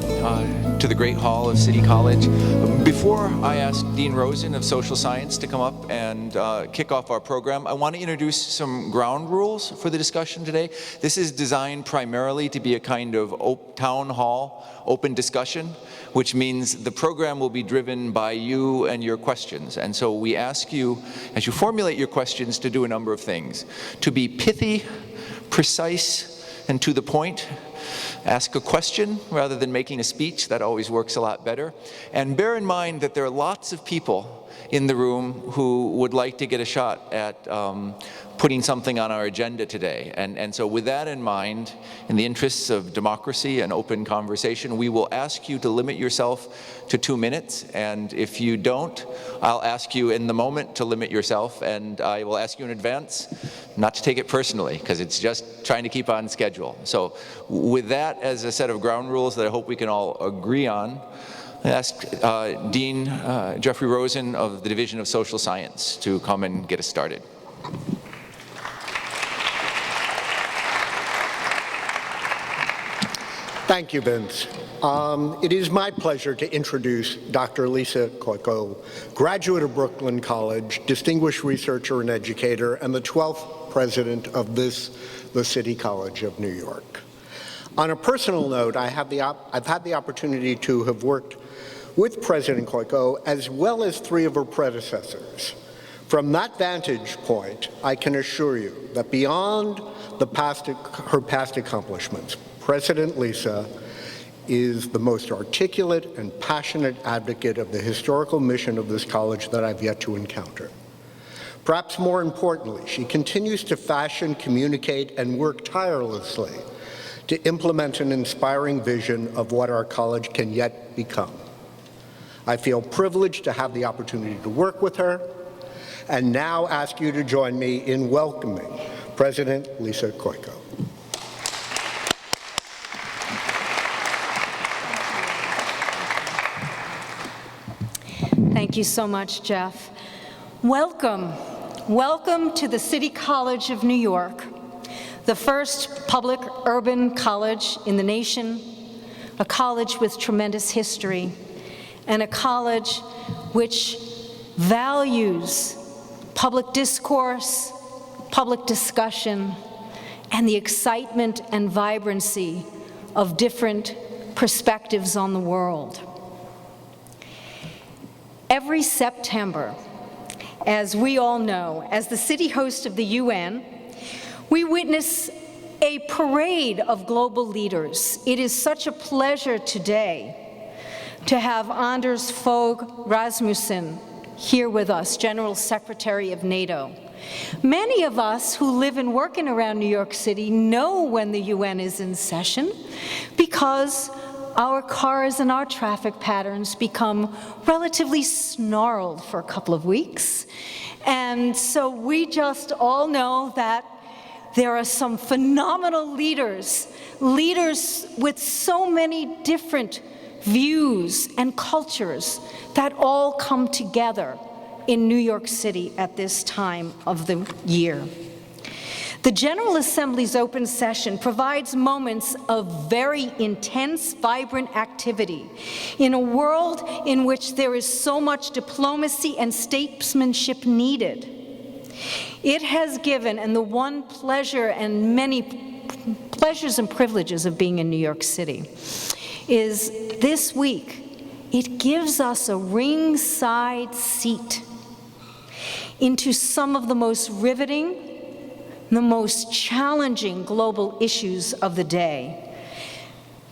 to the Great Hall of City College. Before I ask Dean Rosen of Social Science to come up and kick off our program, I want to introduce some ground rules for the discussion today. This is designed primarily to be a kind of town hall, open discussion, which means the program will be driven by you and your questions. And so we ask you, as you formulate your questions, to do a number of things. To be pithy, precise, and to the point. Ask a question rather than making a speech. That always works a lot better. And bear in mind that there are lots of people in the room who would like to get a shot at putting something on our agenda today. And so with that in mind, in the interests of democracy and open conversation, we will ask you to limit yourself to 2 minutes. And if you don't, I'll ask you in the moment to limit yourself, and I will ask you in advance not to take it personally, because it's just trying to keep on schedule. So with that as a set of ground rules that I hope we can all agree on, I ask Dean Jeffrey Rosen of the Division of Social Science to come and get us started. Thank you, Vince. It is my pleasure to introduce Dr. Lisa Koiko, graduate of Brooklyn College, distinguished researcher and educator, and the 12th president of the City College of New York. On a personal note, I've had the opportunity to have worked with President Koiko as well as 3 of her predecessors. From that vantage point, I can assure you that beyond her past accomplishments, President Lisa is the most articulate and passionate advocate of the historical mission of this college that I've yet to encounter. Perhaps more importantly, she continues to fashion, communicate, and work tirelessly to implement an inspiring vision of what our college can yet become. I feel privileged to have the opportunity to work with her, and now ask you to join me in welcoming President Lisa Koiko. Thank you so much, Jeff. Welcome. Welcome to the City College of New York, the first public urban college in the nation, a college with tremendous history, and a college which values public discourse, public discussion, and the excitement and vibrancy of different perspectives on the world. Every September, as we all know, as the city host of the UN, we witness a parade of global leaders. It is such a pleasure today to have Anders Fogh Rasmussen here with us, General Secretary of NATO. Many of us who live and work in around New York City know when the UN is in session because our cars and our traffic patterns become relatively snarled for a couple of weeks. And so we just all know that there are some phenomenal leaders with so many different views and cultures that all come together in New York City at this time of the year. The General Assembly's open session provides moments of very intense, vibrant activity in a world in which there is so much diplomacy and statesmanship needed. It has given, and the one pleasure and many pleasures and privileges of being in New York City, is this week, it gives us a ringside seat into some of the most riveting, the most challenging global issues of the day.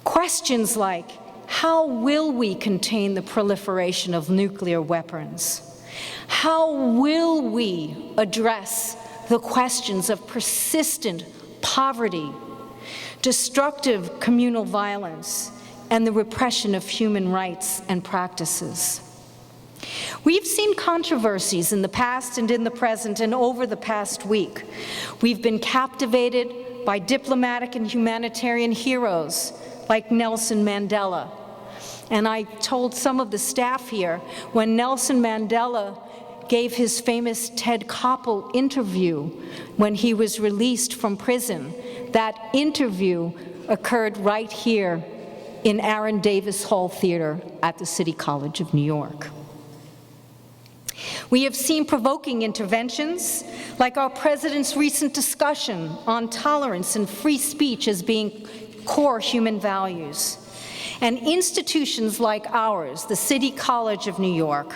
Questions like, how will we contain the proliferation of nuclear weapons? How will we address the questions of persistent poverty, destructive communal violence, and the repression of human rights and practices? We've seen controversies in the past and in the present and over the past week. We've been captivated by diplomatic and humanitarian heroes like Nelson Mandela. And I told some of the staff here, when Nelson Mandela gave his famous Ted Koppel interview when he was released from prison, that interview occurred right here in Aaron Davis Hall Theater at the City College of New York. We have seen provoking interventions, like our president's recent discussion on tolerance and free speech as being core human values. And institutions like ours, the City College of New York,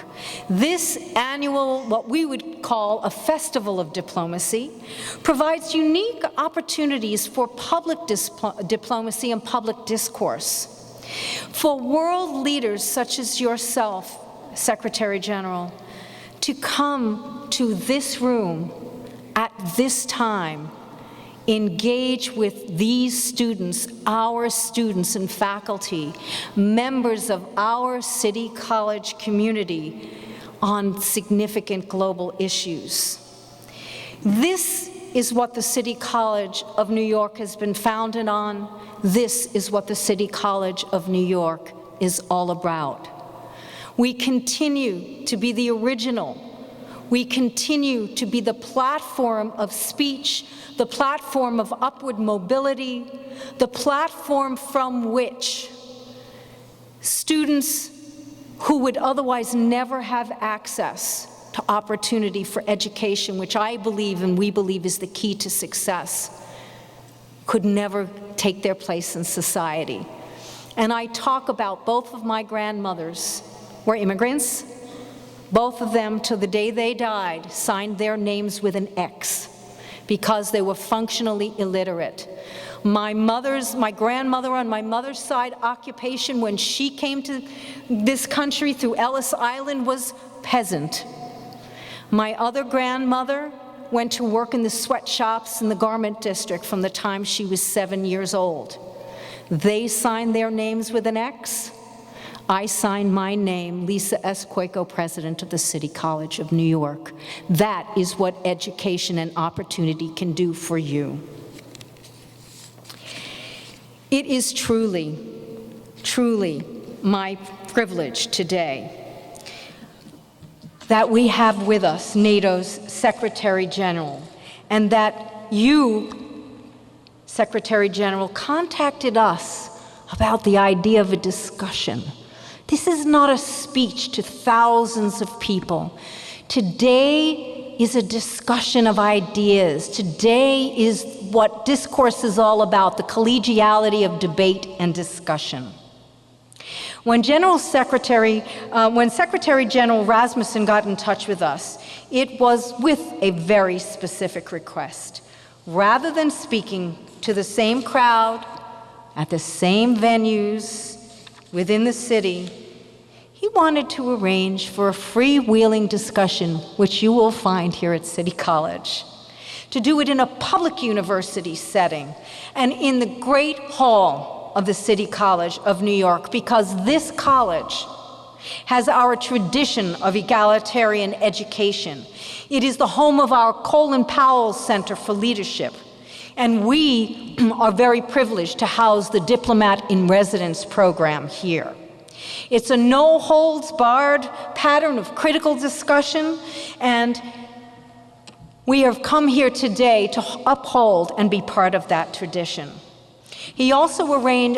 this annual, what we would call a festival of diplomacy, provides unique opportunities for public diplomacy and public discourse. For world leaders such as yourself, Secretary General, to come to this room at this time, engage with these students, our students and faculty, members of our City College community on significant global issues. This is what the City College of New York has been founded on. This is what the City College of New York is all about. We continue to be the original. We continue to be the platform of speech, the platform of upward mobility, the platform from which students who would otherwise never have access to opportunity for education, which I believe and we believe is the key to success, could never take their place in society. And I talk about both of my grandmothers were immigrants. Both of them, to the day they died, signed their names with an X because they were functionally illiterate. My grandmother on my mother's side, occupation when she came to this country through Ellis Island was peasant. My other grandmother went to work in the sweatshops in the garment district from the time she was 7 years old. They signed their names with an X. I signed my name, Lisa S. Koiko, President of the City College of New York. That is what education and opportunity can do for you. It is truly, truly my privilege today that we have with us NATO's Secretary General, and that you, Secretary General, contacted us about the idea of a discussion. This is not a speech to thousands of people. Today is a discussion of ideas. Today is what discourse is all about, the collegiality of debate and discussion. When Secretary General Rasmussen got in touch with us, it was with a very specific request. Rather than speaking to the same crowd, at the same venues, within the city, he wanted to arrange for a freewheeling discussion, which you will find here at City College, to do it in a public university setting and in the great hall of the City College of New York, because this college has our tradition of egalitarian education. It is the home of our Colin Powell Center for Leadership, and we are very privileged to house the Diplomat in Residence program here. It's a no-holds-barred pattern of critical discussion, and we have come here today to uphold and be part of that tradition. He also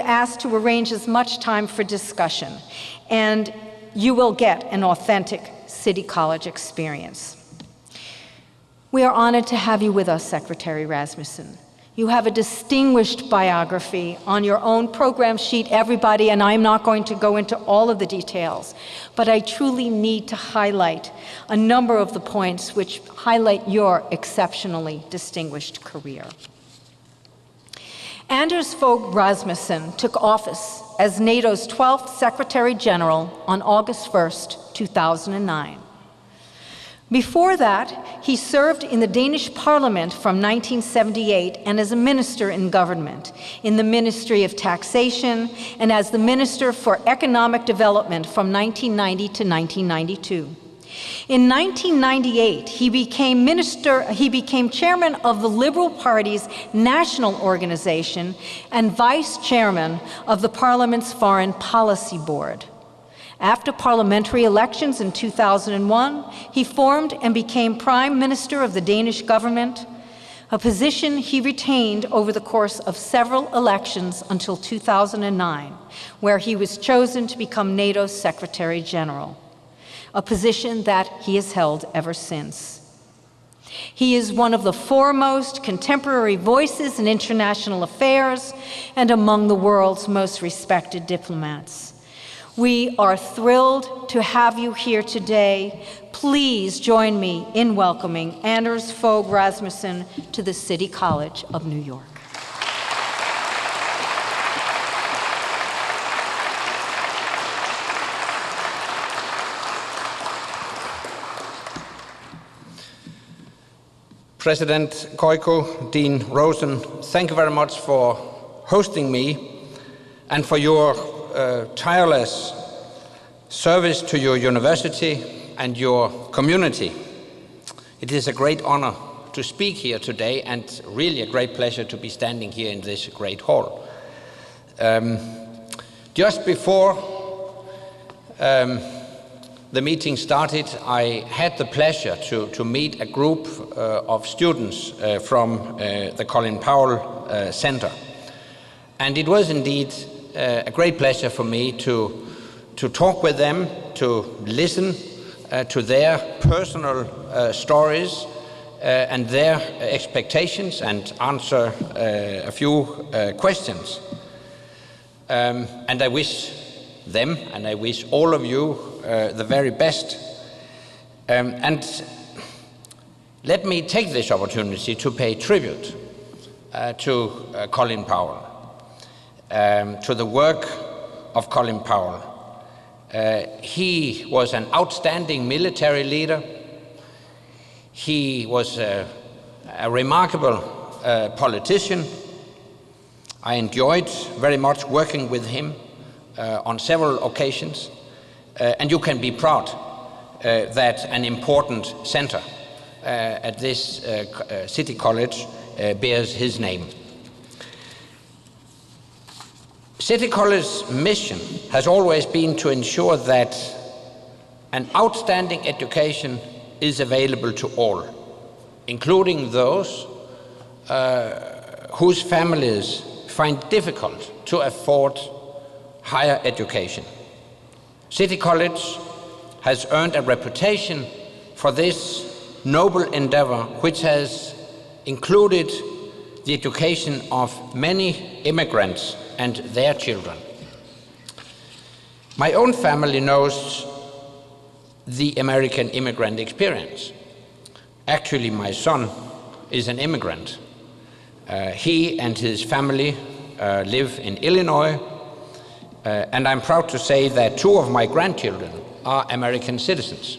asked to arrange as much time for discussion, and you will get an authentic City College experience. We are honored to have you with us, Secretary Rasmussen. You have a distinguished biography on your own program sheet, everybody, and I'm not going to go into all of the details, but I truly need to highlight a number of the points which highlight your exceptionally distinguished career. Anders Fogh Rasmussen took office as NATO's 12th Secretary General on August 1st, 2009. Before that, he served in the Danish Parliament from 1978 and as a minister in government, in the Ministry of Taxation and as the Minister for Economic Development from 1990 to 1992. In 1998, he became chairman of the Liberal Party's national organization and vice chairman of the Parliament's Foreign Policy Board. After parliamentary elections in 2001, he formed and became Prime Minister of the Danish government, a position he retained over the course of several elections until 2009, where he was chosen to become NATO's Secretary General, a position that he has held ever since. He is one of the foremost contemporary voices in international affairs and among the world's most respected diplomats. We are thrilled to have you here today. Please join me in welcoming Anders Fogh Rasmussen to the City College of New York. President Koiko, Dean Rosen, thank you very much for hosting me and for your tireless service to your university and your community. It is a great honor to speak here today and really a great pleasure to be standing here in this great hall. Just before the meeting started, I had the pleasure to meet a group of students from the Colin Powell Center. And it was indeed a great pleasure for me to talk with them, to listen to their personal stories and their expectations and answer a few questions. And I wish them and I wish all of you the very best. And let me take this opportunity to pay tribute to Colin Powell, to the work of Colin Powell. He was an outstanding military leader. He was a remarkable politician. I enjoyed very much working with him on several occasions. And you can be proud that an important center at this City College bears his name. City College's mission has always been to ensure that an outstanding education is available to all, including those whose families find difficult to afford higher education. City College has earned a reputation for this noble endeavor, which has included the education of many immigrants and their children. My own family knows the American immigrant experience. Actually, my son is an immigrant. He and his family live in Illinois, and I'm proud to say that 2 of my grandchildren are American citizens.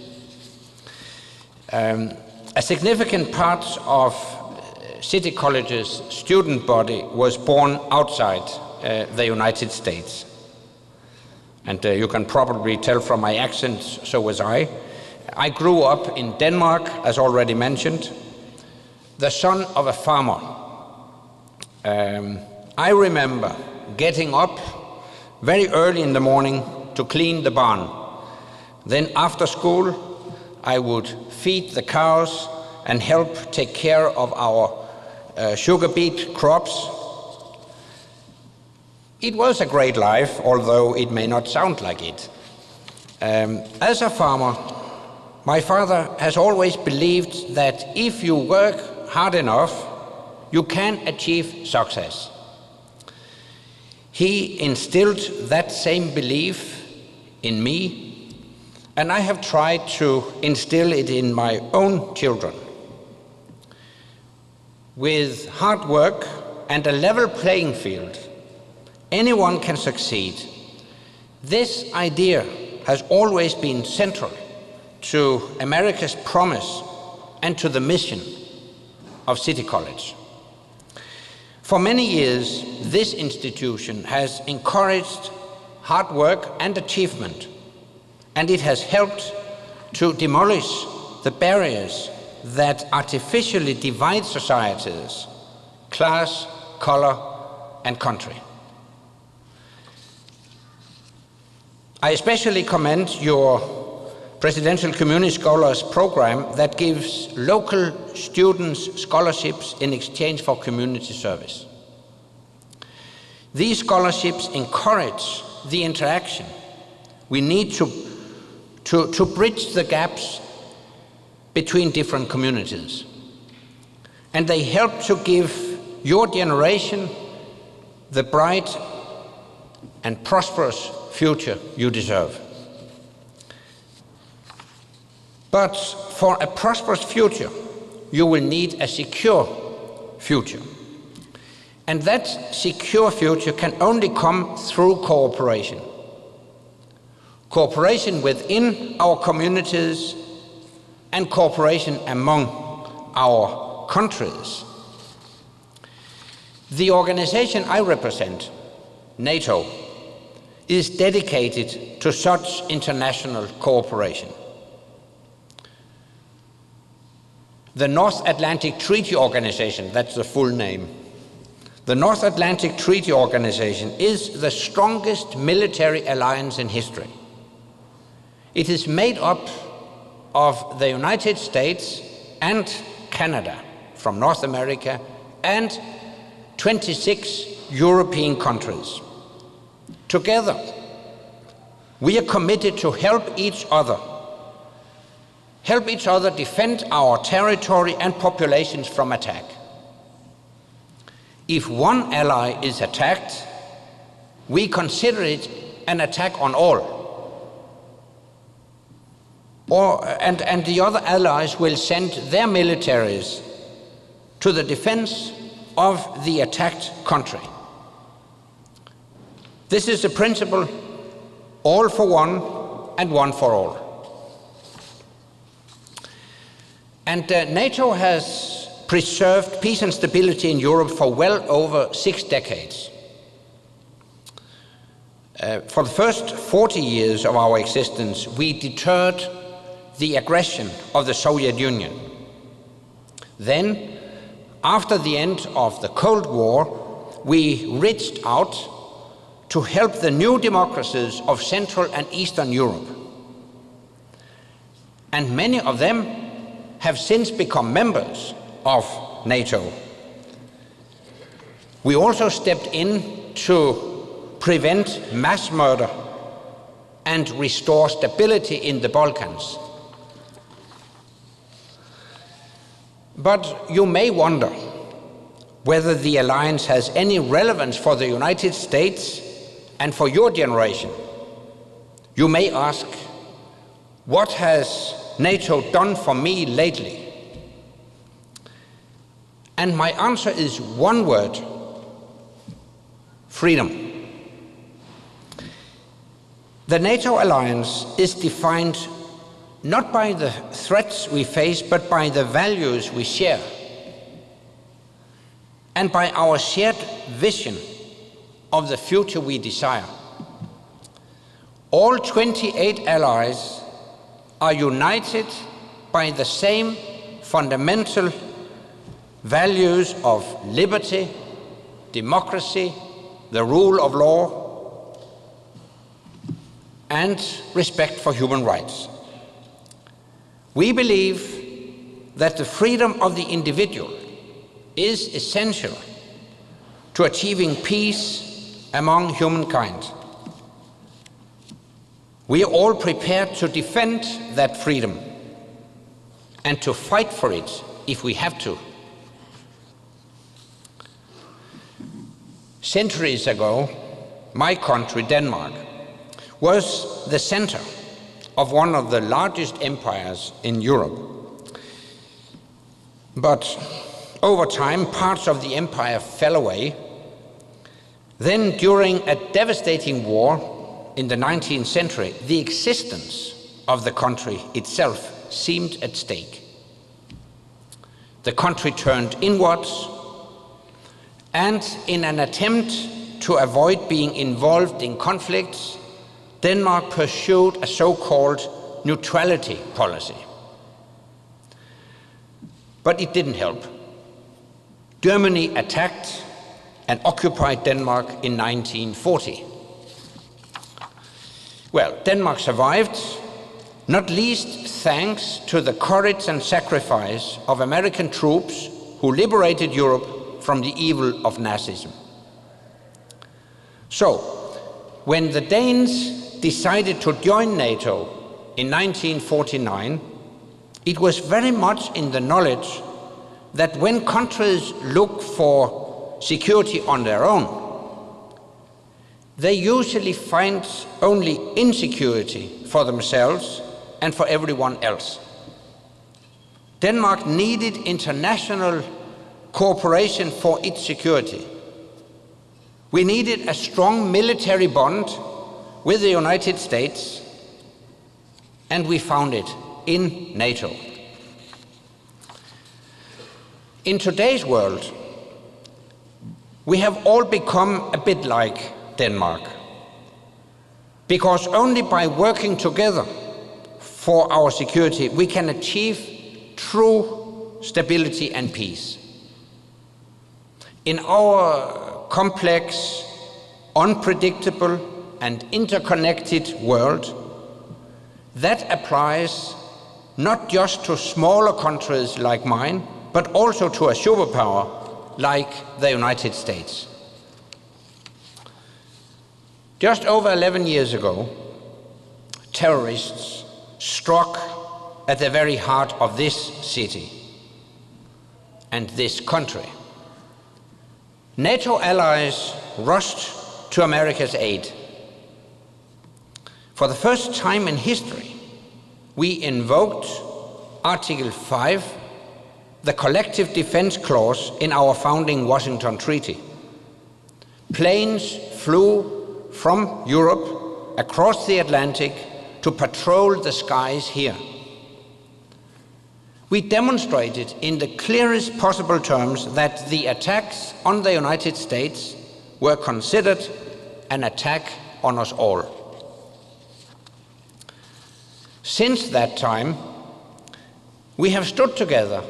A significant part of City College's student body was born outside the United States. And you can probably tell from my accent, so was I. I grew up in Denmark, as already mentioned, the son of a farmer. I remember getting up very early in the morning to clean the barn. Then after school, I would feed the cows and help take care of our sugar beet crops. It was a great life, although it may not sound like it. As a farmer, my father has always believed that if you work hard enough, you can achieve success. He instilled that same belief in me, and I have tried to instill it in my own children. With hard work and a level playing field, anyone can succeed. This idea has always been central to America's promise and to the mission of City College. For many years, this institution has encouraged hard work and achievement, and it has helped to demolish the barriers that artificially divide societies, class, color, and country. I especially commend your Presidential Community Scholars Program that gives local students scholarships in exchange for community service. These scholarships encourage the interaction. We need to bridge the gaps between different communities. And they help to give your generation the bright and prosperous future you deserve. But for a prosperous future, you will need a secure future. And that secure future can only come through cooperation. Cooperation within our communities and cooperation among our countries. The organization I represent, NATO, is dedicated to such international cooperation. The North Atlantic Treaty Organization, that's the full name. The North Atlantic Treaty Organization is the strongest military alliance in history. It is made up of the United States and Canada from North America and 26 European countries. Together, we are committed to help each other defend our territory and populations from attack. If one ally is attacked, we consider it an attack on all. And the other allies will send their militaries to the defense of the attacked country. This is the principle, all for one and one for all. And NATO has preserved peace and stability in Europe for well over 6 decades. For the first 40 years of our existence, we deterred the aggression of the Soviet Union. Then, after the end of the Cold War, we reached out to help the new democracies of Central and Eastern Europe. And many of them have since become members of NATO. We also stepped in to prevent mass murder and restore stability in the Balkans. But you may wonder whether the alliance has any relevance for the United States and for your generation. You may ask, what has NATO done for me lately? And my answer is one word: freedom. The NATO alliance is defined not by the threats we face, but by the values we share, and by our shared vision of the future we desire. All 28 allies are united by the same fundamental values of liberty, democracy, the rule of law, and respect for human rights. We believe that the freedom of the individual is essential to achieving peace among humankind. We are all prepared to defend that freedom and to fight for it if we have to. Centuries ago, my country, Denmark, was the center of one of the largest empires in Europe. But over time, parts of the empire fell away. Then, during a devastating war in the 19th century, the existence of the country itself seemed at stake. The country turned inwards, and in an attempt to avoid being involved in conflicts, Denmark pursued a so-called neutrality policy. But it didn't help. Germany attacked and occupied Denmark in 1940. Well, Denmark survived, not least thanks to the courage and sacrifice of American troops who liberated Europe from the evil of Nazism. So, when the Danes decided to join NATO in 1949, it was very much in the knowledge that when countries look for security on their own, they usually find only insecurity for themselves and for everyone else. Denmark needed international cooperation for its security. We needed a strong military bond with the United States, and we found it in NATO. In today's world, we have all become a bit like Denmark, because only by working together for our security we can achieve true stability and peace. In our complex, unpredictable, and interconnected world, that applies not just to smaller countries like mine, but also to a superpower like the United States. Just over 11 years ago, terrorists struck at the very heart of this city and this country. NATO allies rushed to America's aid. For the first time in history, we invoked Article 5, the collective defense clause in our founding Washington Treaty. Planes flew from Europe across the Atlantic to patrol the skies here. We demonstrated in the clearest possible terms that the attacks on the United States were considered an attack on us all. Since that time, we have stood together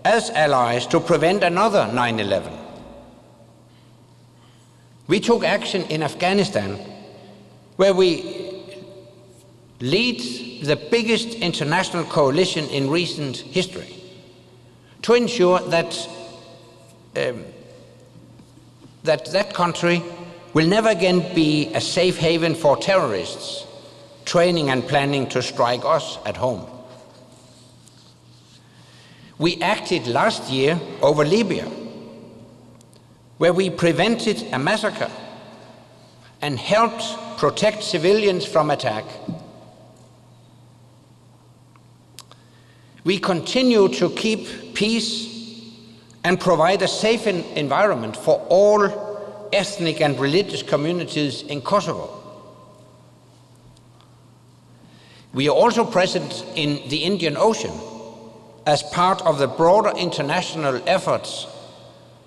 as allies to prevent another 9/11. We took action in Afghanistan, where we lead the biggest international coalition in recent history, to ensure that that country will never again be a safe haven for terrorists training and planning to strike us at home. We acted last year over Libya, where we prevented a massacre and helped protect civilians from attack. We continue to keep peace and provide a safe environment for all ethnic and religious communities in Kosovo. We are also present in the Indian Ocean as part of the broader international efforts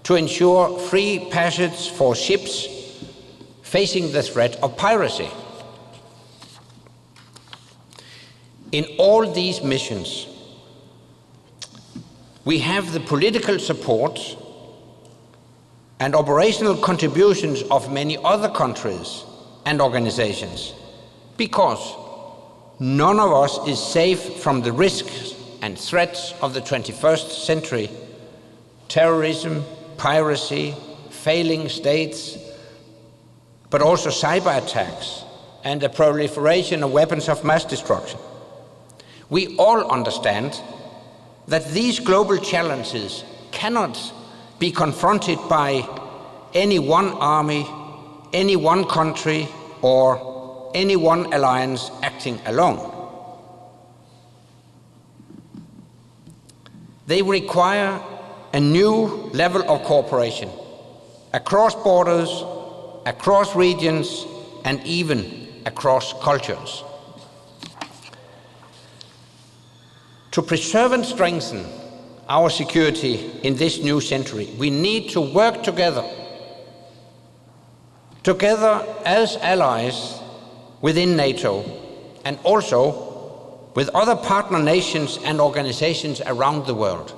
to ensure free passage for ships facing the threat of piracy. In all these missions, we have the political support and operational contributions of many other countries and organizations, because none of us is safe from the risks and threats of the 21st century: terrorism, piracy, failing states, but also cyber attacks and the proliferation of weapons of mass destruction. We all understand that these global challenges cannot be confronted by any one army, any one country, or any one alliance acting alone. They require a new level of cooperation across borders, across regions, and even across cultures. To preserve and strengthen our security in this new century, we need to work together as allies within NATO, and also with other partner nations and organizations around the world.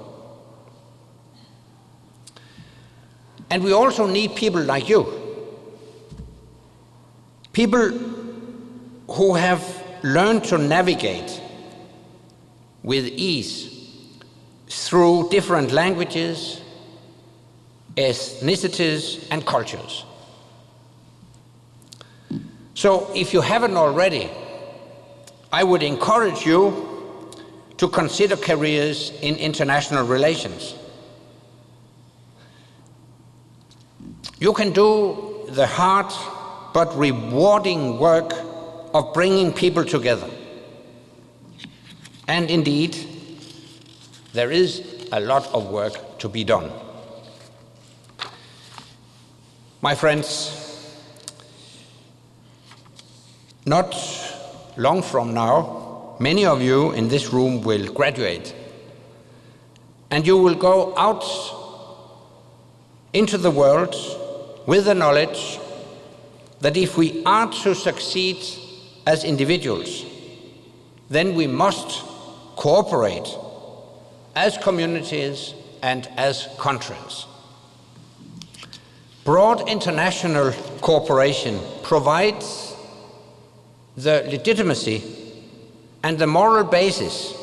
And we also need people like you, people who have learned to navigate with ease through different languages, ethnicities, and cultures. So if you haven't already, I would encourage you to consider careers in international relations. You can do the hard but rewarding work of bringing people together. And indeed, there is a lot of work to be done. My friends, not long from now, many of you in this room will graduate, and you will go out into the world with the knowledge that if we are to succeed as individuals, then we must cooperate as communities and as countries. Broad international cooperation provides the legitimacy and the moral basis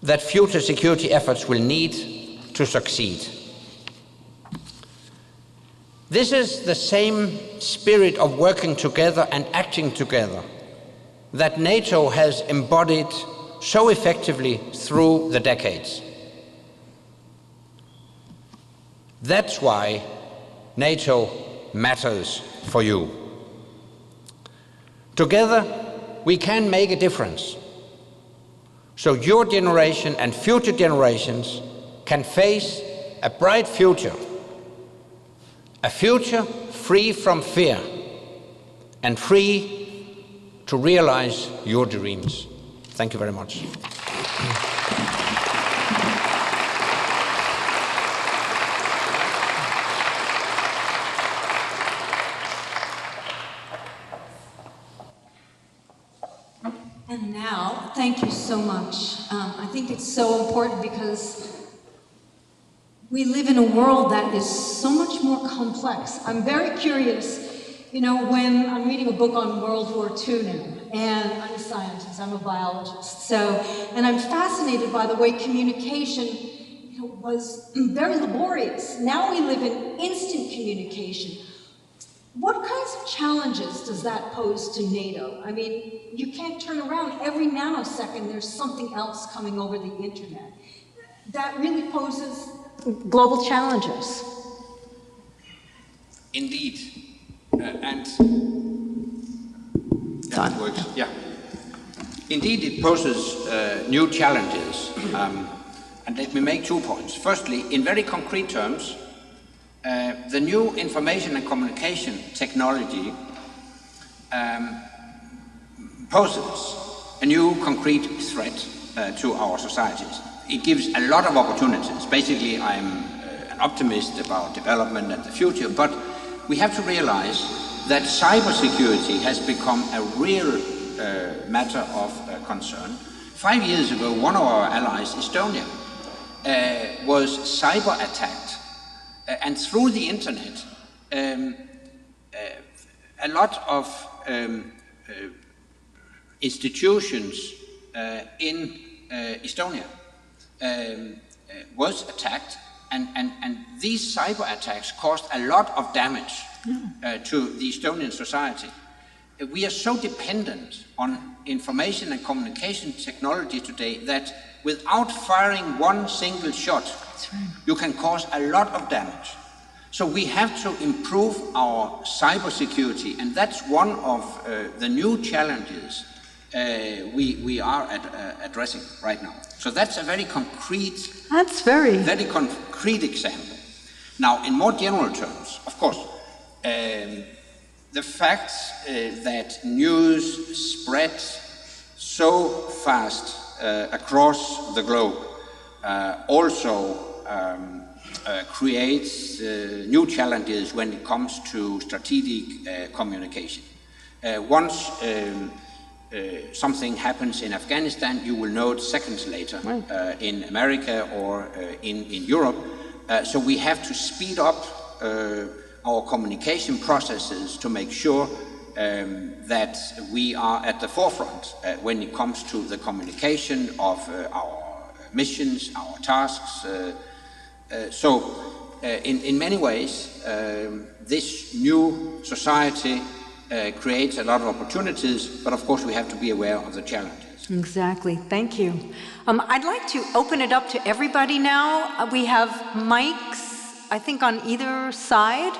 that future security efforts will need to succeed. This is the same spirit of working together and acting together that NATO has embodied so effectively through the decades. That's why NATO matters for you. Together, we can make a difference, so your generation and future generations can face a bright future, a future free from fear and free to realize your dreams. Thank you very much. And now, thank you so much. I think it's so important because we live in a world that is so much more complex. I'm very curious, when I'm reading a book on World War II now, and I'm a scientist, I'm a biologist, and I'm fascinated by the way communication was very laborious. Now we live in instant communication. What kinds of challenges does that pose to NATO? I mean, you can't turn around. Every nanosecond there's something else coming over the internet. That really poses global challenges. Indeed. And that works. Yeah. Indeed, it poses new challenges. And let me make 2 points. Firstly, in very concrete terms, the new information and communication technology poses a new concrete threat to our societies. It gives a lot of opportunities. Basically, I'm an optimist about development and the future, but we have to realize that cybersecurity has become a real matter of concern. 5 years ago, one of our allies, Estonia, was cyber attacked. And through the internet, a lot of institutions in Estonia was attacked, and these cyber attacks caused a lot of damage to the Estonian society. We are so dependent on information and communication technology today that without firing one single shot, you can cause a lot of damage. So we have to improve our cybersecurity, and that's one of the new challenges we are addressing right now. So that's a very concrete, very concrete example. Now, in more general terms, of course, the fact that news spreads so fast across the globe also creates new challenges when it comes to strategic communication. Once something happens in Afghanistan, you will know it seconds later in America or in Europe. So we have to speed up our communication processes to make sure that we are at the forefront when it comes to the communication of our missions, our tasks. In many ways, this new society creates a lot of opportunities, but of course we have to be aware of the challenges. Exactly. Thank you. I'd like to open it up to everybody now. We have mics, I think, on either side.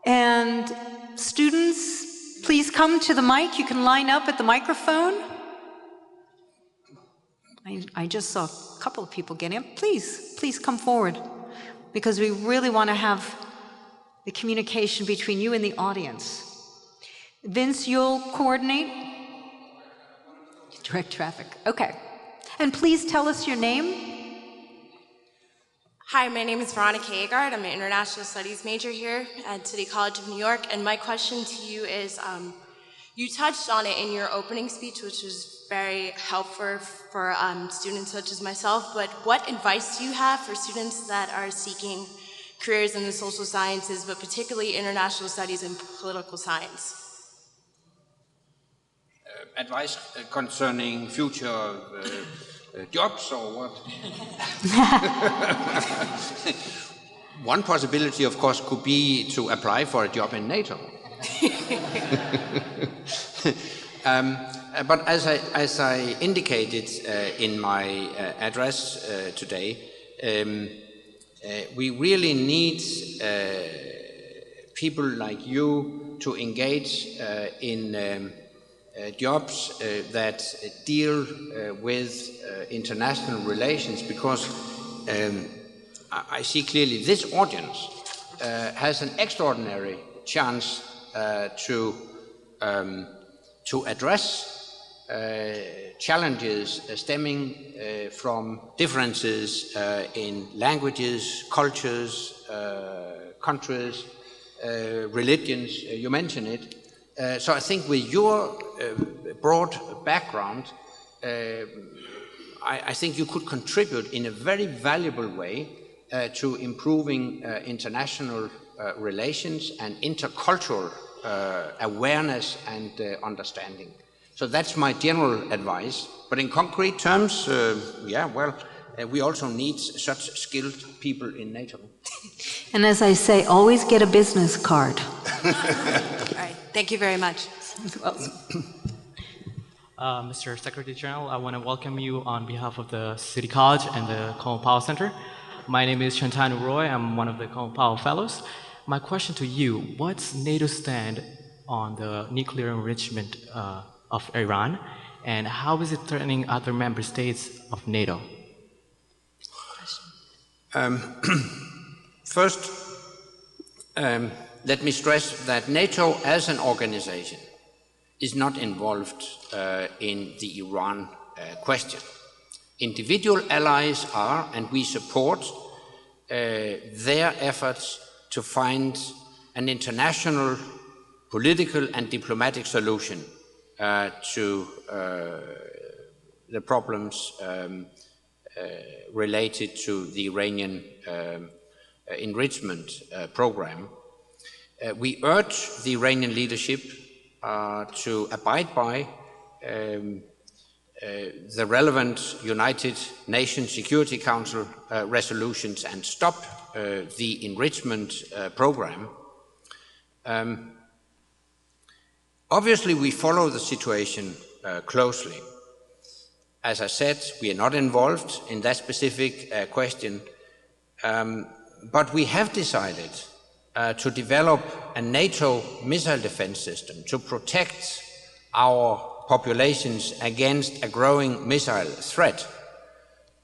And students, please come to the mic. You can line up at the microphone. I just saw a couple of people getting up. Please come forward, because we really want to have the communication between you and the audience. Vince, you'll coordinate? Direct traffic, okay. And please tell us your name. Hi, my name is Veronica Agard. I'm an international studies major here at City College of New York. And my question to you is, you touched on it in your opening speech, which was very helpful for students such as myself, but what advice do you have for students that are seeking careers in the social sciences, but particularly international studies and political science? Advice concerning future jobs or what? One possibility, of course, could be to apply for a job in NATO. But as I indicated in my address today, we really need people like you to engage in jobs that deal with international relations, because I see clearly this audience has an extraordinary chance to address challenges stemming from differences in languages, cultures, countries, religions, you mentioned it. So I think with your broad background, I think you could contribute in a very valuable way to improving international relations and intercultural awareness and understanding. So that's my general advice. But in concrete terms, we also need such skilled people in NATO. And as I say, always get a business card. All right, thank you very much. Mr. Secretary General, I want to welcome you on behalf of the City College and the Colin Powell Center. My name is Shantanu Roy. I'm one of the Colin Powell Fellows. My question to you, what's NATO's stand on the nuclear enrichment of Iran, and how is it threatening other member states of NATO? First, let me stress that NATO as an organization is not involved in the Iran question. Individual allies are, and we support their efforts to find an international political and diplomatic solution to the problems related to the Iranian enrichment program. We urge the Iranian leadership to abide by the relevant United Nations Security Council resolutions and stop the enrichment program. Obviously, we follow the situation closely. As I said, we are not involved in that specific question, but we have decided to develop a NATO missile defense system to protect our populations against a growing missile threat.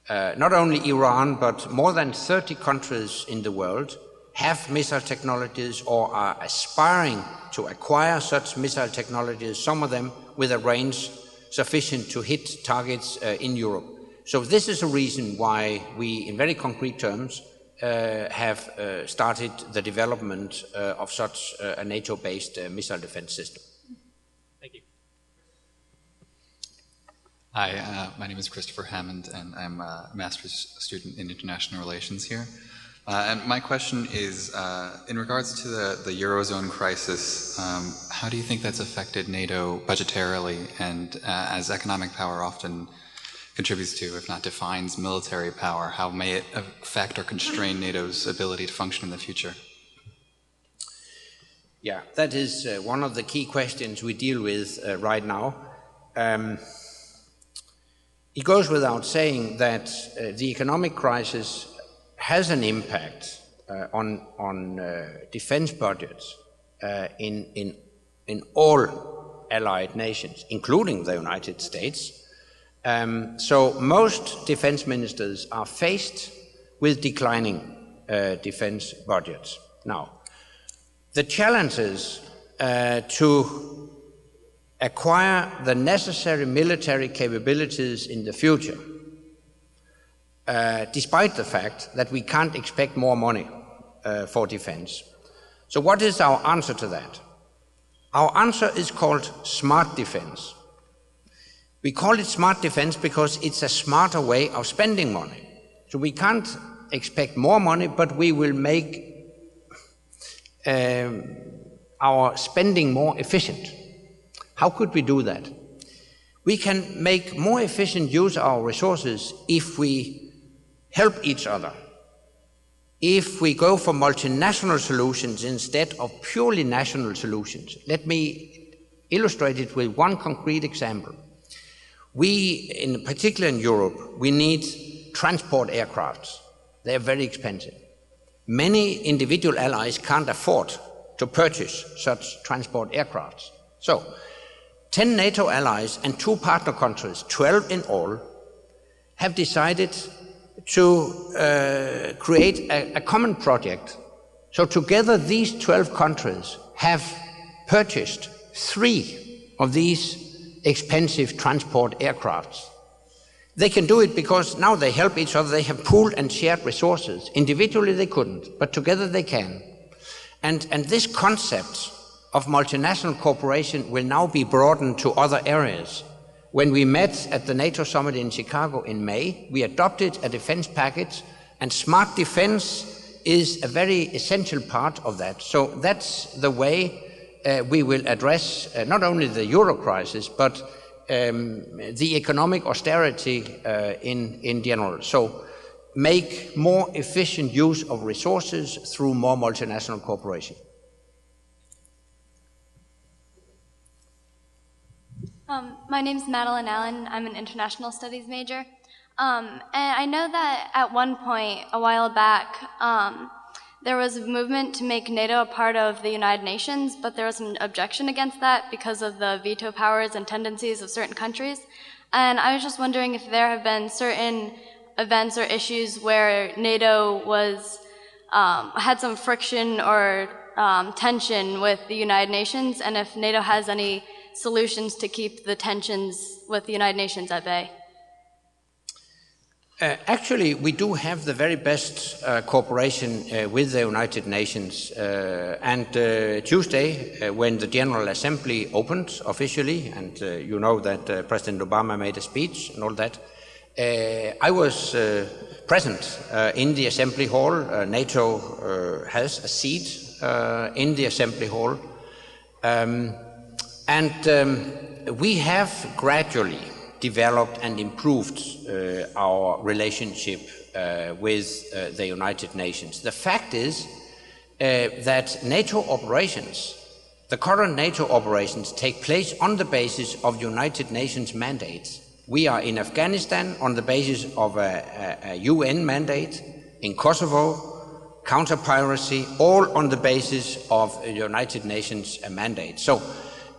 Not only Iran, but more than 30 countries in the world have missile technologies or are aspiring to acquire such missile technologies, some of them with a range sufficient to hit targets in Europe. So this is a reason why we, in very concrete terms, have started the development of such a NATO-based missile defense system. Thank you. Hi, my name is Christopher Hammond, and I'm a master's student in international relations here. And my question is, in regards to the Eurozone crisis, how do you think that's affected NATO budgetarily and as economic power often contributes to, if not defines, military power? How may it affect or constrain NATO's ability to function in the future? Yeah, that is one of the key questions we deal with right now. It goes without saying that the economic crisis has an impact on defense budgets in all allied nations, including the United States. So most defense ministers are faced with declining defense budgets. Now, the challenges to acquire the necessary military capabilities in the future, despite the fact that we can't expect more money for defense. So what is our answer to that? Our answer is called smart defense. We call it smart defense because it's a smarter way of spending money. So we can't expect more money, but we will make our spending more efficient. How could we do that? We can make more efficient use of our resources if we help each other. If we go for multinational solutions instead of purely national solutions. Let me illustrate it with one concrete example. We, in particular in Europe, we need transport aircrafts. They are very expensive. Many individual allies can't afford to purchase such transport aircrafts. So, 10 NATO allies and 2 partner countries, 12 in all, have decided to create a common project. So together these 12 countries have purchased 3 of these expensive transport aircrafts. They can do it because now they help each other, they have pooled and shared resources. Individually they couldn't, but together they can. And this concept of multinational cooperation will now be broadened to other areas. When we met at the NATO summit in Chicago in May, we adopted a defense package, and smart defense is a very essential part of that. So that's the way we will address not only the euro crisis, but the economic austerity in general. So make more efficient use of resources through more multinational cooperation. My name's Madeline Allen. I'm an international studies major. And I know that at one point, a while back, there was a movement to make NATO a part of the United Nations, but there was an objection against that because of the veto powers and tendencies of certain countries. And I was just wondering if there have been certain events or issues where NATO was had some friction or tension with the United Nations, and if NATO has any solutions to keep the tensions with the United Nations at bay. Actually, we do have the very best cooperation with the United Nations. And Tuesday, when the General Assembly opened officially, and you know that President Obama made a speech and all that, I was present in the Assembly Hall. NATO has a seat in the Assembly Hall. We have gradually developed and improved our relationship with the United Nations. The fact is that NATO operations, the current NATO operations, take place on the basis of United Nations mandates. We are in Afghanistan on the basis of a UN mandate, in Kosovo, counter-piracy, all on the basis of a United Nations mandate. So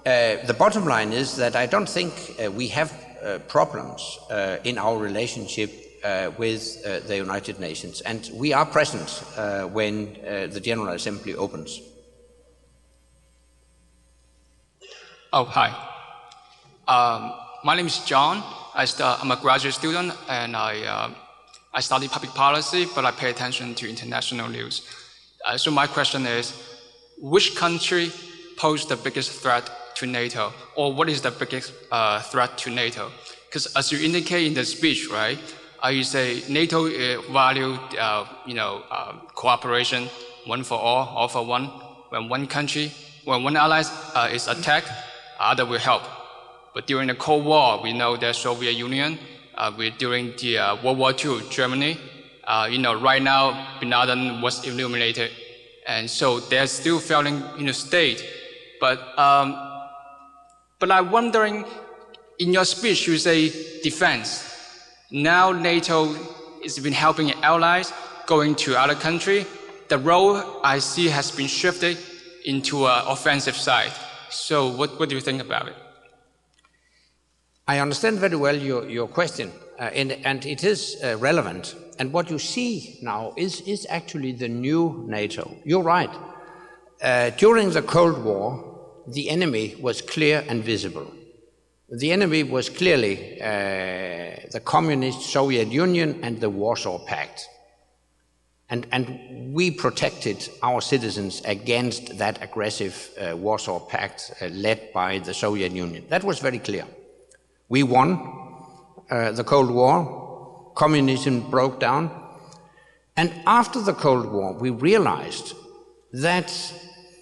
the bottom line is that I don't think we have problems in our relationship with the United Nations, and we are present when the General Assembly opens. Oh, hi. My name is John. I'm a graduate student, and I study public policy, but I pay attention to international news. So my question is, which country poses the biggest threat to NATO, or what is the biggest threat to NATO? Because as you indicate in the speech, right, You say NATO value, cooperation, one for all for one. When one ally is attacked, other will help. But during the Cold War, we know the Soviet Union. During the World War II, Germany. Right now, Bin Laden was eliminated, and so they're still failing in the state. But I'm wondering, in your speech, you say defense. Now NATO has been helping allies going to other countries. The role I see has been shifted into an offensive side. So what do you think about it? I understand very well your question, and it is relevant. And what you see now is actually the new NATO. You're right. During the Cold War, the enemy was clear and visible. The enemy was clearly the Communist Soviet Union and the Warsaw Pact. And we protected our citizens against that aggressive Warsaw Pact led by the Soviet Union. That was very clear. We won the Cold War, communism broke down, and after the Cold War we realized that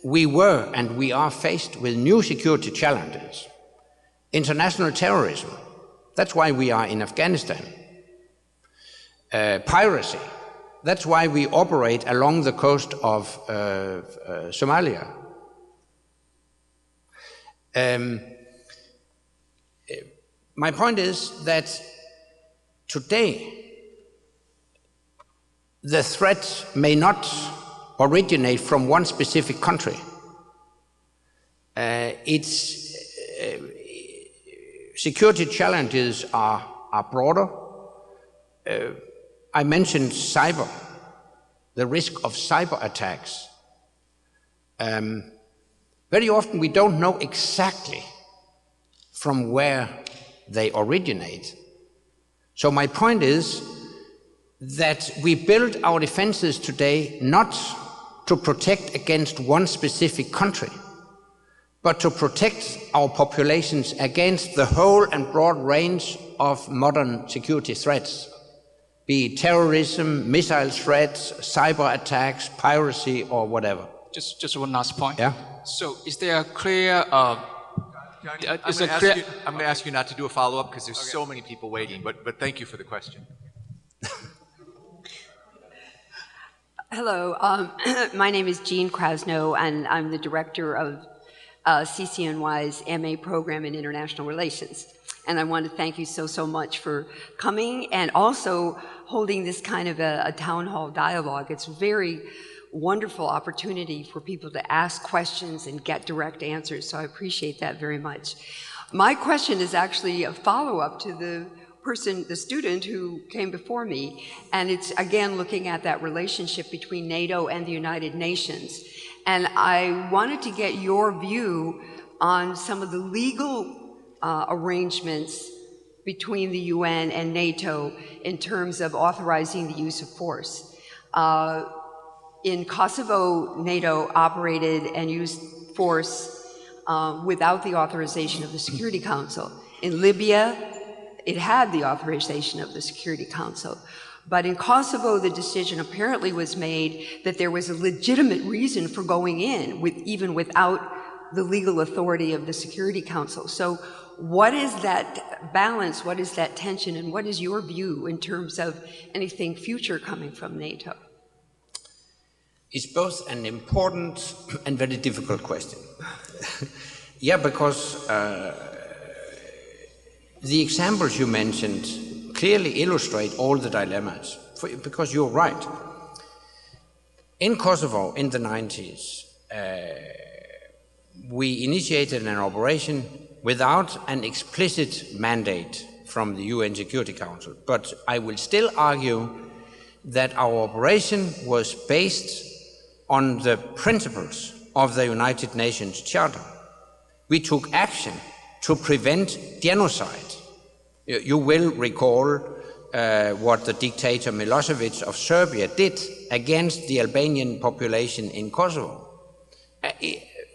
we were and we are faced with new security challenges. International terrorism, that's why we are in Afghanistan. Piracy, that's why we operate along the coast of Somalia. My point is that today the threat may not originate from one specific country. Security challenges are broader. I mentioned cyber, the risk of cyber attacks. Very often we don't know exactly from where they originate. So my point is that we build our defenses today not to protect against one specific country, but to protect our populations against the whole and broad range of modern security threats, be it terrorism, missile threats, cyber attacks, piracy, or whatever. Just one last point. Yeah. So is there a clear... I'm going to ask you not to do a follow-up because there's so many people waiting, but thank you for the question. Hello, my name is Jean Krasno, and I'm the director of CCNY's MA program in International Relations. And I want to thank you so much for coming and also holding this kind of a town hall dialogue. It's a very wonderful opportunity for people to ask questions and get direct answers, so I appreciate that very much. My question is actually a follow-up to the student who came before me, and it's again looking at that relationship between NATO and the United Nations. And I wanted to get your view on some of the legal arrangements between the UN and NATO in terms of authorizing the use of force. In Kosovo, NATO operated and used force without the authorization of the Security Council. In Libya, it had the authorization of the Security Council. But in Kosovo, the decision apparently was made that there was a legitimate reason for going in, even without the legal authority of the Security Council. So what is that balance, what is that tension, and what is your view in terms of anything future coming from NATO? It's both an important and very difficult question. Yeah, because the examples you mentioned clearly illustrate all the dilemmas, because you're right. In Kosovo in the 90s, we initiated an operation without an explicit mandate from the UN Security Council, but I will still argue that our operation was based on the principles of the United Nations Charter. We took action to prevent genocide. You will recall what the dictator Milosevic of Serbia did against the Albanian population in Kosovo.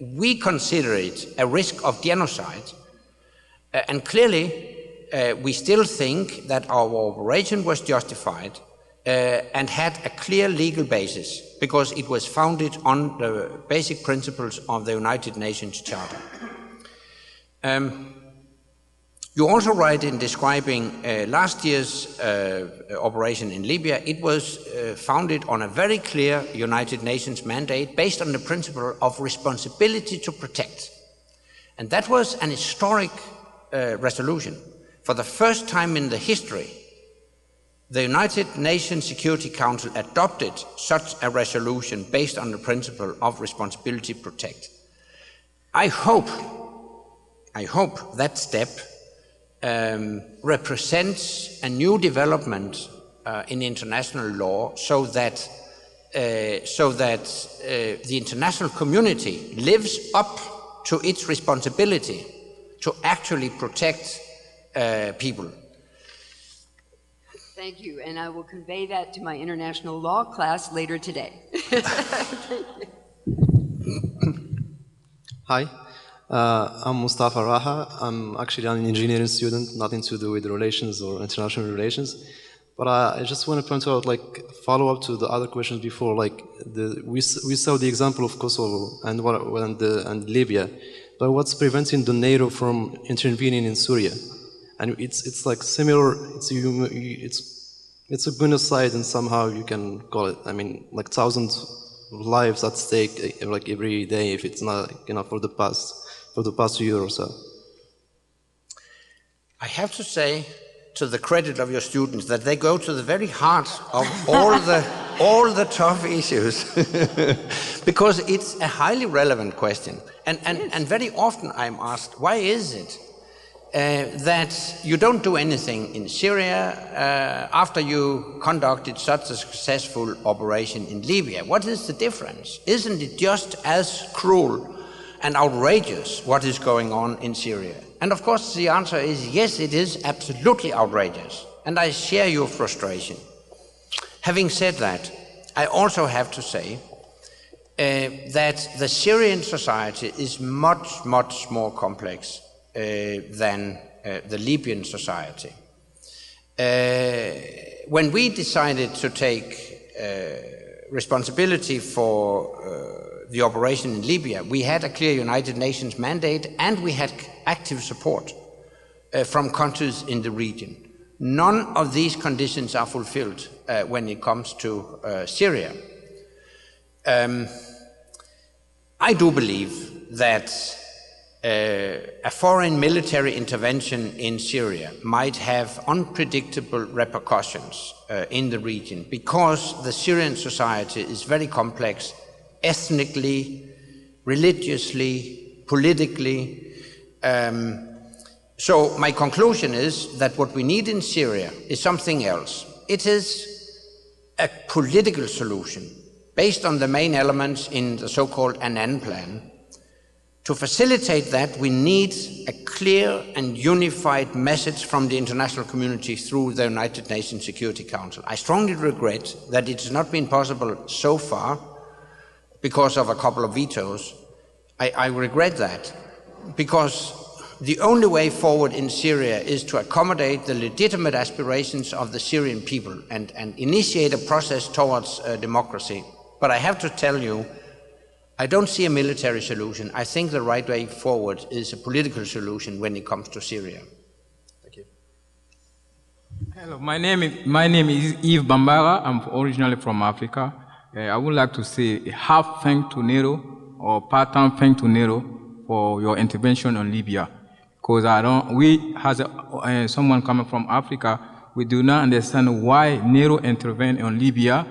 We consider it a risk of genocide, and clearly we still think that our operation was justified and had a clear legal basis because it was founded on the basic principles of the United Nations Charter. You also write in describing last year's operation in Libya, it was founded on a very clear United Nations mandate based on the principle of responsibility to protect. And that was an historic resolution. For the first time in the history, the United Nations Security Council adopted such a resolution based on the principle of responsibility to protect. I hope that step represents a new development in international law so that the international community lives up to its responsibility to actually protect people. Thank you, and I will convey that to my international law class later today. Hi, I'm Mustafa Raha. I'm actually an engineering student, nothing to do with relations or international relations. But I just want to point out, like, follow up to the other questions before, like, we saw the example of Kosovo and Libya, but what's preventing the NATO from intervening in Syria? And it's like similar. It's a genocide, and somehow you can call it. I mean, like thousands of lives at stake, like every day. If it's not, for the past year or so. I have to say, to the credit of your students, that they go to the very heart of all the tough issues, because it's a highly relevant question. And very often I'm asked, why is it that you don't do anything in Syria after you conducted such a successful operation in Libya? What is the difference? Isn't it just as cruel and outrageous what is going on in Syria? And of course the answer is yes, it is absolutely outrageous, and I share your frustration. Having said that, I also have to say that the Syrian society is much, much more complex than the Libyan society. When we decided to take responsibility for the operation in Libya, we had a clear United Nations mandate and we had active support from countries in the region. None of these conditions are fulfilled when it comes to Syria. I do believe that a foreign military intervention in Syria might have unpredictable repercussions in the region because the Syrian society is very complex, ethnically, religiously, politically. So my conclusion is that what we need in Syria is something else. It is a political solution based on the main elements in the so-called Annan plan. To facilitate that, we need a clear and unified message from the international community through the United Nations Security Council. I strongly regret that it has not been possible so far because of a couple of vetoes. I regret that because the only way forward in Syria is to accommodate the legitimate aspirations of the Syrian people and initiate a process towards democracy. But I have to tell you, I don't see a military solution. I think the right way forward is a political solution when it comes to Syria. Thank you. Hello, my name is Yves Bambara. I'm originally from Africa. I would like to say a half thank to NATO or part-time thank to NATO for your intervention on Libya. Because we as someone coming from Africa, we do not understand why NATO intervened on Libya.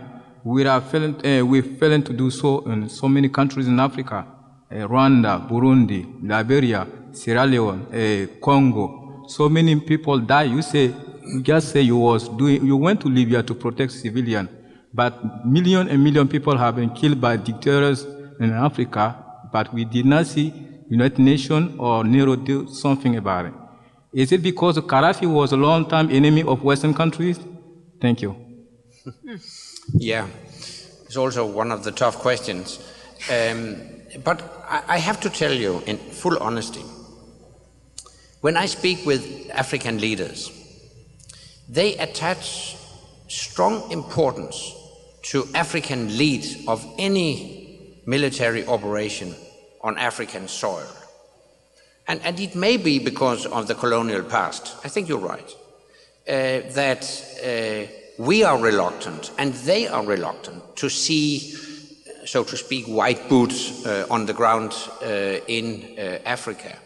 We failing to do so in so many countries in Africa: Rwanda, Burundi, Liberia, Sierra Leone, Congo. So many people die. You just say you went to Libya to protect civilians, but millions and millions of people have been killed by dictators in Africa. But we did not see United Nations or NATO do something about it. Is it because Gaddafi was a long-time enemy of Western countries? Thank you. Yeah, it's also one of the tough questions. But I have to tell you in full honesty When I speak with African leaders, they attach strong importance to African lead of any military operation on African soil. And it may be because of the colonial past, I think you're right, that we are reluctant and they are reluctant to see, so to speak, white boots on the ground in Africa.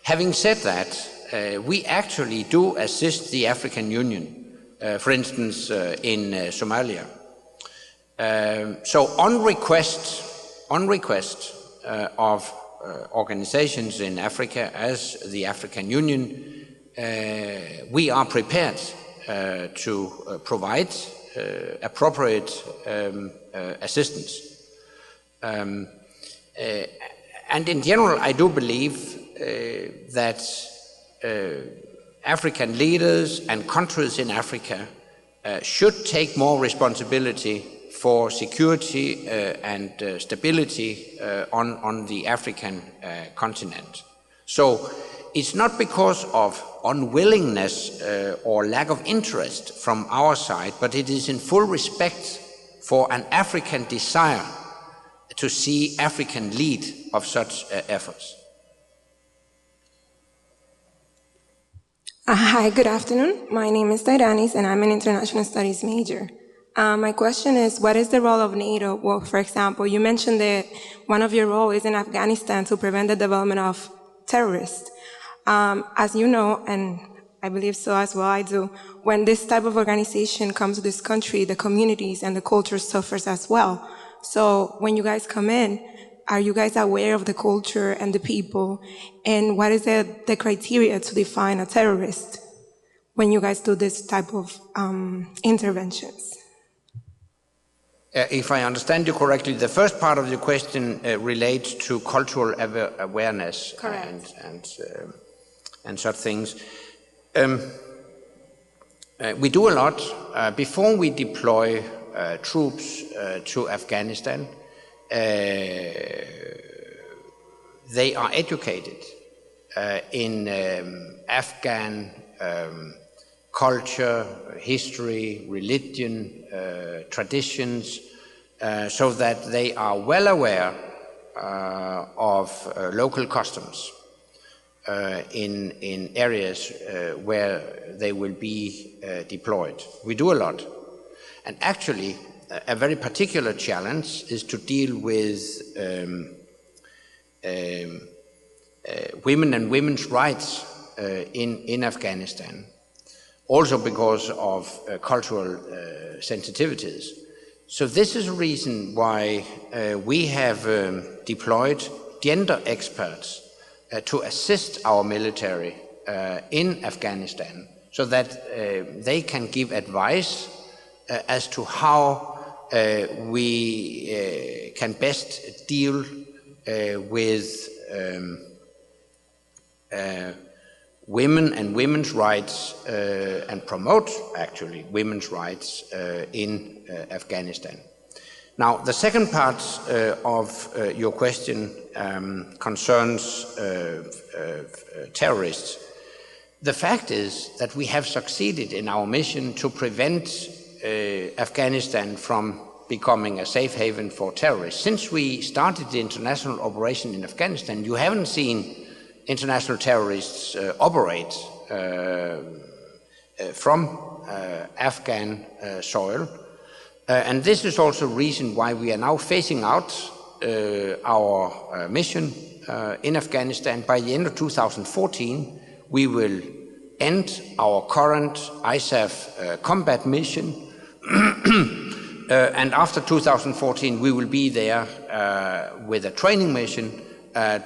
Having said that, we actually do assist the African Union, for instance, in Somalia. So on request of organizations in Africa as the African Union, we are prepared to provide appropriate assistance. And in general, I do believe that African leaders and countries in Africa should take more responsibility for security and stability on the African continent. So it's not because of unwillingness or lack of interest from our side, but it is in full respect for an African desire to see African lead of such efforts. Hi, good afternoon. My name is Daidanis and I'm an international studies major. My question is, what is the role of NATO? Well, for example, you mentioned that one of your roles is in Afghanistan to prevent the development of terrorists. As you know, and I believe so as well I do, when this type of organization comes to this country, the communities and the culture suffers as well. So when you guys come in, are you guys aware of the culture and the people? And what is the criteria to define a terrorist when you guys do this type of interventions? If I understand you correctly, the first part of your question relates to cultural awareness. Correct. And such things. We do a lot. Before we deploy troops to Afghanistan, they are educated in Afghan culture, history, religion, traditions, so that they are well aware of local customs in areas where they will be deployed. We do a lot. And actually, a very particular challenge is to deal with women and women's rights in Afghanistan, also because of cultural sensitivities. So this is a reason why we have deployed gender experts to assist our military in Afghanistan, so that they can give advice as to how we can best deal with women and women's rights and promote actually women's rights in Afghanistan. Now, the second part of your question concerns terrorists. The fact is that we have succeeded in our mission to prevent Afghanistan from becoming a safe haven for terrorists. Since we started the international operation in Afghanistan, you haven't seen international terrorists operate from Afghan soil. And this is also a reason why we are now phasing out our mission in Afghanistan. By the end of 2014, we will end our current ISAF combat mission. And after 2014, we will be there with a training mission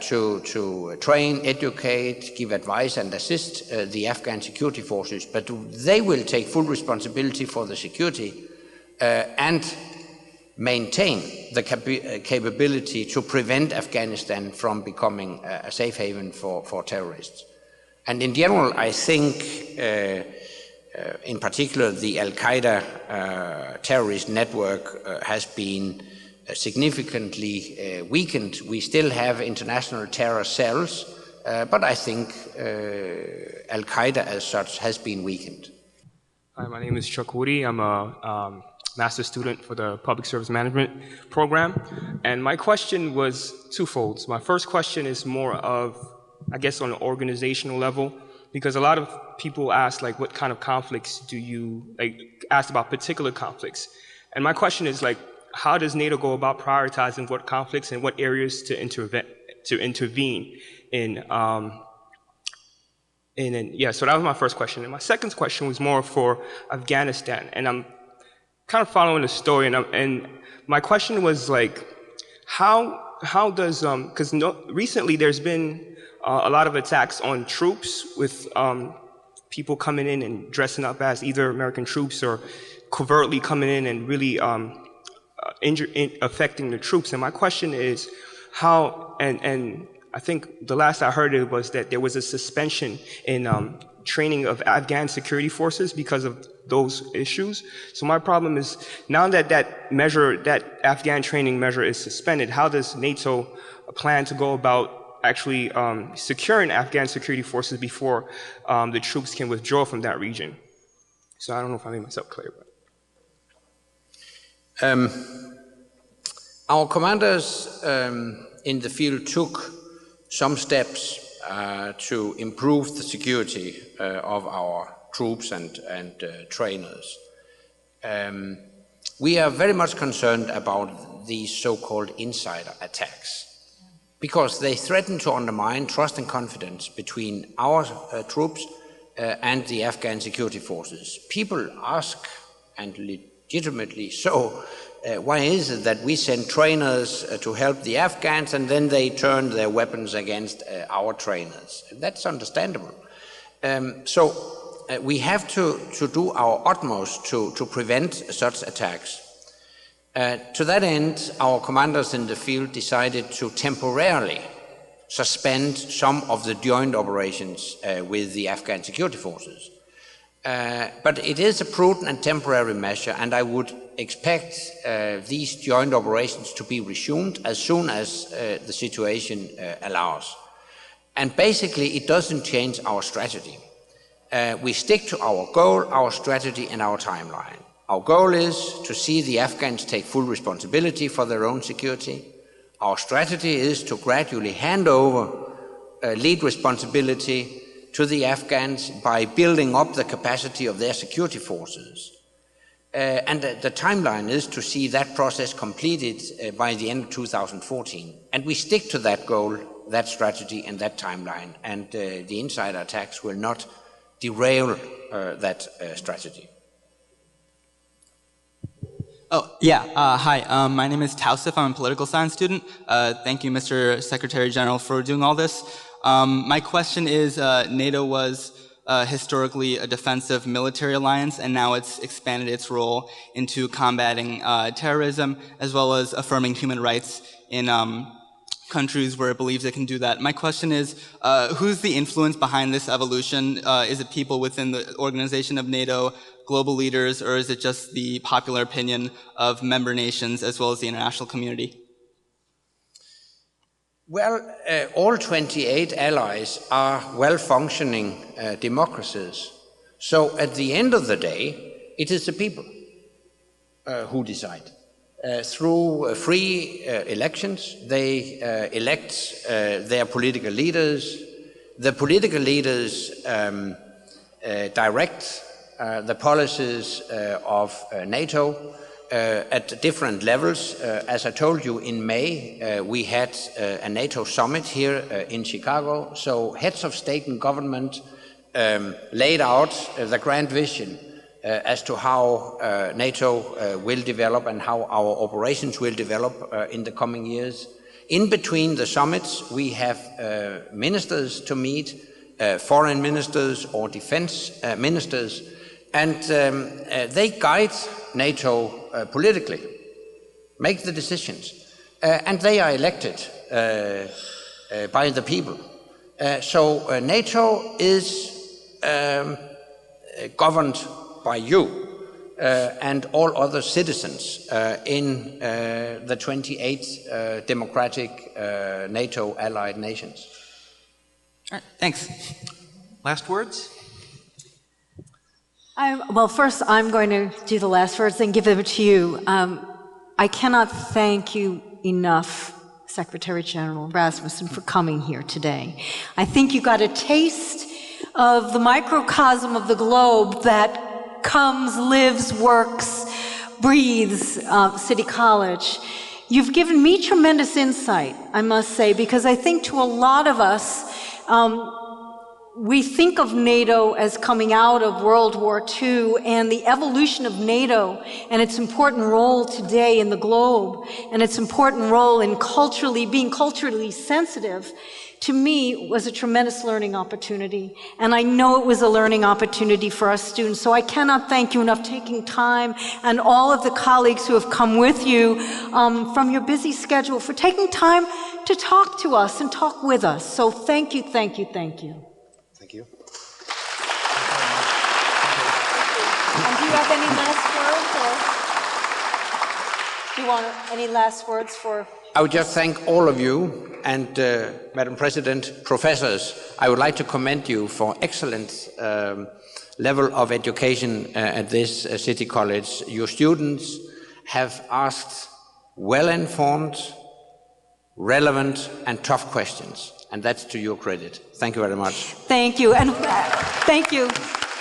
to train, educate, give advice and assist the Afghan security forces. But they will take full responsibility for the security and maintain the capability to prevent Afghanistan from becoming a safe haven for terrorists. And in general, I think, in particular, the Al-Qaeda terrorist network has been significantly weakened. We still have international terror cells but I think Al-Qaeda as such has been weakened. Hi, my name is Chuck Woody. I'm a master's student for the Public Service Management program. And my question was twofold. My first question is more of, I guess, on an organizational level, because a lot of people ask, like, what kind of conflicts do you, asked about particular conflicts. And my question is, like, how does NATO go about prioritizing what conflicts and what areas to intervene in? Yeah, so that was my first question. And my second question was more for Afghanistan. And I'm kind of following the story. And my question was, like, how does, because recently there's been a lot of attacks on troops with people coming in and dressing up as either American troops or covertly coming in and really affecting the troops. And my question is how, and I think the last I heard it was that there was a suspension in training of Afghan security forces because of those issues. So my problem is, now that that Afghan training measure is suspended, how does NATO plan to go about actually securing Afghan security forces before the troops can withdraw from that region? So I don't know if I made myself clear. But. Our commanders in the field took some steps to improve the security of our troops and trainers. We are very much concerned about these so-called insider attacks, because they threaten to undermine trust and confidence between our troops and the Afghan security forces. People ask, and legitimately so, why is it that we send trainers to help the Afghans and then they turn their weapons against our trainers? That's understandable. So we have to do our utmost to prevent such attacks. To that end, our commanders in the field decided to temporarily suspend some of the joint operations with the Afghan security forces. But it is a prudent and temporary measure, and I would expect these joint operations to be resumed as soon as the situation allows. And basically, it doesn't change our strategy. We stick to our goal, our strategy, and our timeline. Our goal is to see the Afghans take full responsibility for their own security. Our strategy is to gradually hand over lead responsibility to the Afghans by building up the capacity of their security forces. And the timeline is to see that process completed by the end of 2014. And we stick to that goal, that strategy, and that timeline. And the insider attacks will not derail that strategy. Oh, yeah. Hi, my name is Tausif. I'm a political science student. Thank you, Mr. Secretary General, for doing all this. My question is, NATO was historically a defensive military alliance, and now it's expanded its role into combating terrorism, as well as affirming human rights in countries where it believes it can do that. My question is, who's the influence behind this evolution? Is it people within the organization of NATO, global leaders, or is it just the popular opinion of member nations as well as the international community? Well, all 28 allies are well-functioning democracies. So at the end of the day, it is the people who decide. Through free elections, they elect their political leaders. The political leaders direct the policies of NATO at different levels. As I told you, in May, we had a NATO summit here in Chicago. So heads of state and government laid out the grand vision as to how NATO will develop and how our operations will develop in the coming years. In between the summits, we have ministers to meet, foreign ministers or defense ministers, and they guide NATO politically, make the decisions, and they are elected by the people. So NATO is governed by you and all other citizens in the 28 democratic NATO allied nations. right, thanks. Last words? Well, first, I'm going to do the last words, then give it to you. I cannot thank you enough, Secretary General Rasmussen, for coming here today. I think you got a taste of the microcosm of the globe that comes, lives, works, breathes City College. You've given me tremendous insight, I must say, because I think to a lot of us, we think of NATO as coming out of World War II and the evolution of NATO and its important role today in the globe and its important role in being culturally sensitive, to me was a tremendous learning opportunity. And I know it was a learning opportunity for our students. So I cannot thank you enough for taking time, and all of the colleagues who have come with you from your busy schedule for taking time to talk to us and talk with us. So thank you, thank you, thank you. Thank you. And do you have any last words, or do you want any last words for? I would just thank all of you and Madam President, professors. I would like to commend you for excellent level of education at this City College. Your students have asked well-informed, relevant and tough questions, and that's to your credit. Thank you very much. Thank you, and thank you.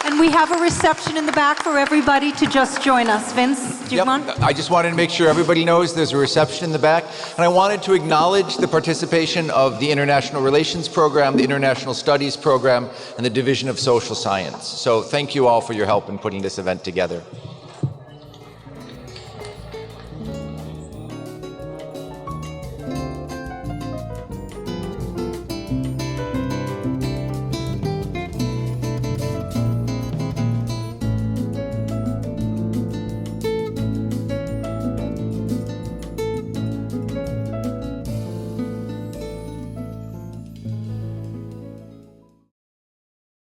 And we have a reception in the back for everybody to just join us. Vince, do you want? I just wanted to make sure everybody knows there's a reception in the back. And I wanted to acknowledge the participation of the International Relations Program, the International Studies Program, and the Division of Social Science. So thank you all for your help in putting this event together.